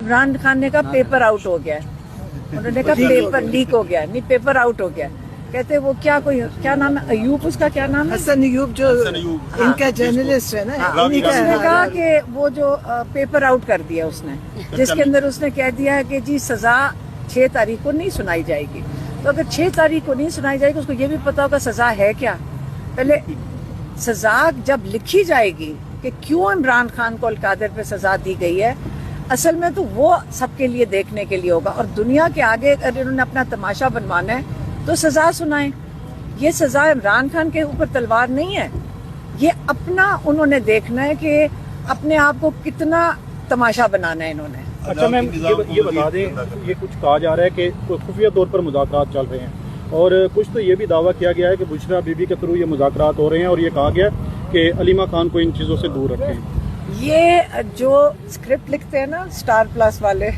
इमरान खान ने कहा paper out हो गया है, उन्होंने कहा पेपर लीक हो गया, नहीं पेपर आउट हो गया। कहते वो क्या नाम है, अयूब, उसका क्या नाम है, हसन अयूब, जो इनका जर्नलिस्ट है ना, इन्हीं का उसने कहा कि वो जो पेपर आउट कर दिया उसने, जिसके अंदर उसने कह दिया है कि जी सजा 6 तारीख को नहीं सुनाई जाएगी। तो अगर 6 तारीख को नहीं सुनाई जाएगी, उसको ये भी पता होगा सजा है क्या। पहले सजा जब लिखी जाएगी कि क्यों इमरान खान को अल-कादिर पे सजा दी गई है, असल में तो वो सबके लिए देखने के लिए होगा। और दुनिया के आगे अगर इन्होंने अपना तमाशा बनवाना है तो सजा सुनाएं। ये सजा इमरान खान के ऊपर तलवार नहीं है, ये अपना उन्होंने देखना है कि अपने आप को कितना तमाशा बनाना है इन्होंने। अच्छा मैम, ये बता दें, ये कुछ कहा जा रहा है कि खुफिया तौर पर मुज़ाकरात चल रहे हैं और कुछ तो ये भी दावा किया गया है कि बुशरा बीबी के थ्रू ये मुज़ाकरात हो रहे हैं और ये कहा गया कि अलीमा खान को इन चीज़ों से दूर रखें। ये जो स्क्रिप्ट लिखते हैं ना स्टार प्लस वाले,